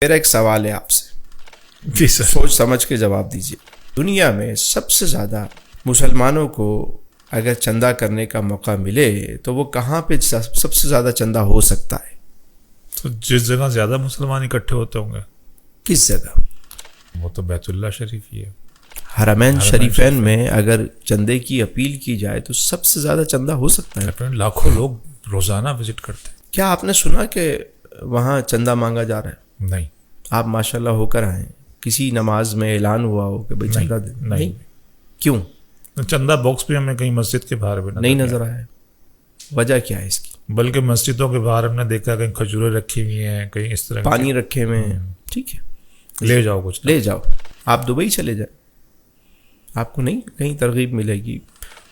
میرا ایک سوال ہے آپ سے، جی سر. سوچ سمجھ کے جواب دیجیے. دنیا میں سب سے زیادہ مسلمانوں کو اگر چندہ کرنے کا موقع ملے تو وہ کہاں پہ سب سے زیادہ چندہ ہو سکتا ہے؟ تو جس جگہ زیادہ مسلمان اکٹھے ہوتے ہوں گے. کس جگہ؟ وہ تو بیت اللہ شریف ہی ہے. حرمین شریفین میں اگر چندے کی اپیل کی جائے تو سب سے زیادہ چندہ ہو سکتا ہے. لاکھوں لوگ روزانہ وزٹ کرتے ہیں. کیا آپ نے سنا کہ وہاں چندہ مانگا جا رہا ہے؟ نہیں. آپ ماشاءاللہ ہو کر آئیں، کسی نماز میں اعلان ہوا ہو کہ بھائی چندہ دیں؟ نہیں. کیوں؟ چندہ باکس بھی ہمیں کہیں مسجد کے باہر بھی نہیں نظر آیا. وجہ کیا ہے اس کی؟ بلکہ مسجدوں کے باہر ہم نے دیکھا کہیں کھجوریں رکھی ہوئی ہیں، کہیں اس طرح پانی رکھے ہوئے ہیں. ٹھیک ہے، لے جاؤ کچھ لے جاؤ. آپ دبئی چلے جائیں، آپ کو نہیں کہیں ترغیب ملے گی.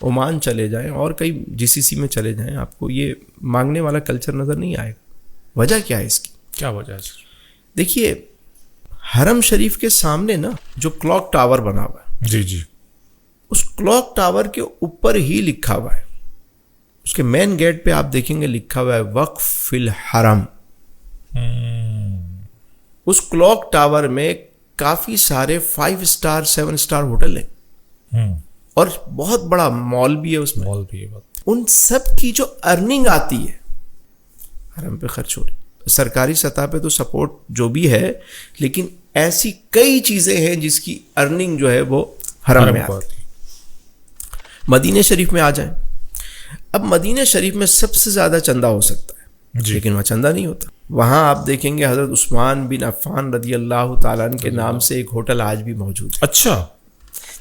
عمان چلے جائیں اور کئی GCC میں چلے جائیں، آپ کو یہ مانگنے والا کلچر نظر نہیں آئے گا. وجہ کیا ہے اس کی؟ کیا وجہ ہے سر؟ دیکھیے، حرم شریف کے سامنے نا جو کلاک ٹاور بنا ہوا ہے، جی جی، اس کلاک ٹاور کے اوپر ہی لکھا ہوا ہے، اس کے مین گیٹ پہ آپ دیکھیں گے لکھا ہوا ہے وقف فی الحرم. اس کلاک ٹاور میں کافی سارے 5 اسٹار 7 اسٹار ہوٹل ہیں اور بہت بڑا مال بھی ہے. اس میں مال بھی ہے. ان سب کی جو ارننگ آتی ہے حرم پہ خرچ ہو رہی. سرکاری سطح پہ تو سپورٹ جو بھی ہے، لیکن ایسی کئی چیزیں ہیں جس کی ارننگ جو ہے وہ حرم میں آتی ہے. مدینہ شریف میں آ جائیں. اب مدینہ شریف میں سب سے زیادہ چندہ ہو سکتا ہے جی، لیکن وہاں چندہ نہیں ہوتا. وہاں آپ دیکھیں گے حضرت عثمان بن عفان رضی اللہ تعالیٰ عنہ کے نام سے ایک ہوٹل آج بھی موجود ہے. اچھا.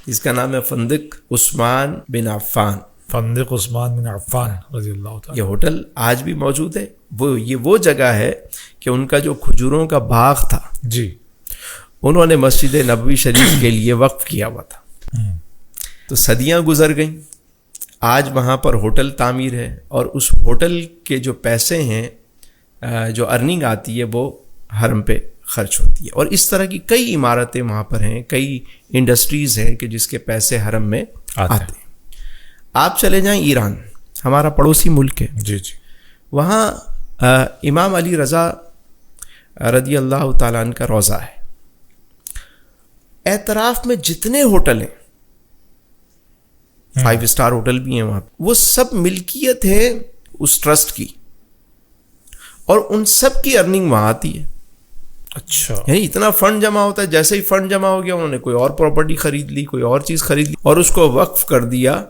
جس کا نام ہے فندق عثمان بن عفان. فندق عثمان بن عفان رضی اللہ تعالیٰ. یہ ہوٹل آج بھی موجود ہے. وہ جگہ ہے کہ ان کا جو کھجوروں کا باغ تھا جی، انہوں نے مسجد نبوی شریف کے لیے وقف کیا ہوا تھا. تو صدیاں گزر گئیں، آج وہاں پر ہوٹل تعمیر ہے اور اس ہوٹل کے جو پیسے ہیں، جو ارننگ آتی ہے وہ حرم پہ خرچ ہوتی ہے. اور اس طرح کی کئی عمارتیں وہاں پر ہیں، کئی انڈسٹریز ہیں کہ جس کے پیسے حرم میں آتے ہیں. آپ چلے جائیں ایران، ہمارا پڑوسی ملک ہے. جی جی، وہاں امام علی رضا رضی اللہ تعالیٰ عنہ کا روضہ ہے. اعتراف میں جتنے ہوٹل ہیں، 5 اسٹار ہوٹل بھی ہیں وہاں، وہ سب ملکیت ہے اس ٹرسٹ کی اور ان سب کی ارننگ وہاں آتی ہے. اچھا. یعنی اتنا فنڈ جمع ہوتا ہے، جیسے ہی فنڈ جمع ہو گیا انہوں نے کوئی اور پراپرٹی خرید لی، کوئی اور چیز خرید لی اور اس کو وقف کر دیا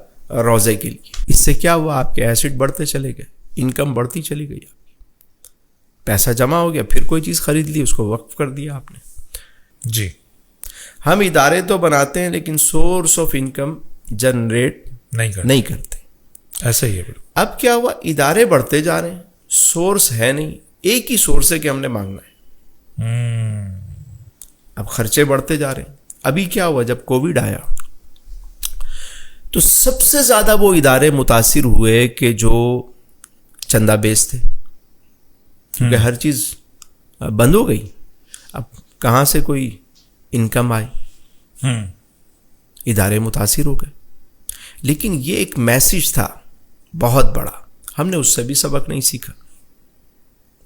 روزے کے لیے. اس سے کیا ہوا؟ آپ کے ایسٹ بڑھتے چلے گئے، انکم بڑھتی چلی گئی. پیسہ جمع ہو گیا، پھر کوئی چیز خرید لی، اس کو وقف کر دیا آپ نے. جی. ہم ادارے تو بناتے ہیں لیکن سورس آف انکم جنریٹ نہیں کرتے. ایسا ہی ہے. اب کیا ہوا؟ ادارے بڑھتے جا رہے ہیں، سورس ہے نہیں. ایک ہی سورس ہے کہ ہم نے مانگنا ہے. اب خرچے بڑھتے جا رہے ہیں. ابھی کیا ہوا؟ جب کووڈ آیا تو سب سے زیادہ وہ ادارے متاثر ہوئے کہ جو چندہ بیس تھے، کیونکہ ہر چیز بند ہو گئی. اب کہاں سے کوئی انکم آئی؟ ادارے متاثر ہو گئے. لیکن یہ ایک میسج تھا بہت بڑا، ہم نے اس سے بھی سبق نہیں سیکھا.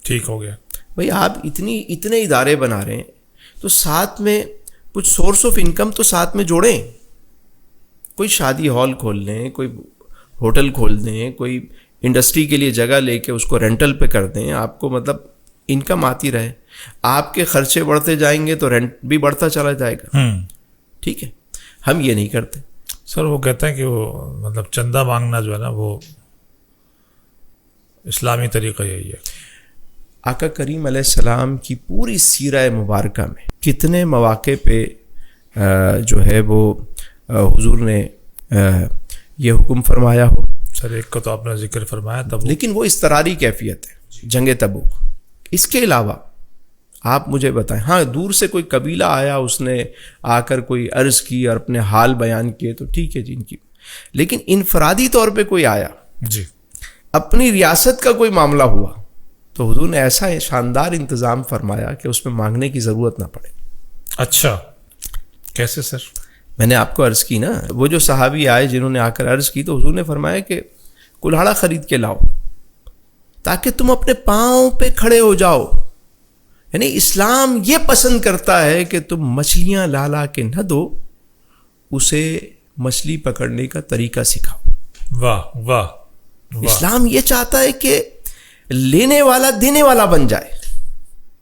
ٹھیک ہو گیا بھئی آپ اتنے ادارے بنا رہے ہیں تو ساتھ میں کچھ سورس آف انکم تو ساتھ میں جوڑیں. کوئی شادی ہال کھول لیں، کوئی ہوٹل کھول دیں، کوئی انڈسٹری کے لیے جگہ لے کے اس کو رینٹل پہ کر دیں. آپ کو مطلب انکم آتی رہے. آپ کے خرچے بڑھتے جائیں گے تو رینٹ بھی بڑھتا چلا جائے گا. ٹھیک ہے، ہم یہ نہیں کرتے. سر وہ کہتے ہیں کہ وہ مطلب چندہ مانگنا جو ہے نا وہ اسلامی طریقہ یہی ہے. آقا کریم علیہ السلام کی پوری سیرہ مبارکہ میں کتنے مواقع پہ جو ہے وہ حضور نے یہ حکم فرمایا ہو. سر ایک کا تو آپ نے ذکر فرمایا تب، لیکن وہ اضطراری کیفیت ہے، جنگ تبوک. اس کے علاوہ آپ مجھے بتائیں، ہاں دور سے کوئی قبیلہ آیا، اس نے آ کر کوئی عرض کی اور اپنے حال بیان کیے تو ٹھیک ہے جی ان کی. لیکن انفرادی طور پہ کوئی آیا جی، اپنی ریاست کا کوئی معاملہ ہوا تو حضور نے ایسا شاندار انتظام فرمایا کہ اس میں مانگنے کی ضرورت نہ پڑے. اچھا، کیسے سر؟ میں نے آپ کو عرض کی نا، وہ جو صحابی آئے جنہوں نے آ کر عرض کی تو حضور نے فرمایا کہ کلہاڑا خرید کے لاؤ تاکہ تم اپنے پاؤں پہ کھڑے ہو جاؤ. یعنی اسلام یہ پسند کرتا ہے کہ تم مچھلیاں لا لا کے نہ دو، اسے مچھلی پکڑنے کا طریقہ سکھاؤ. واہ واہ. اسلام یہ چاہتا ہے کہ لینے والا دینے والا بن جائے.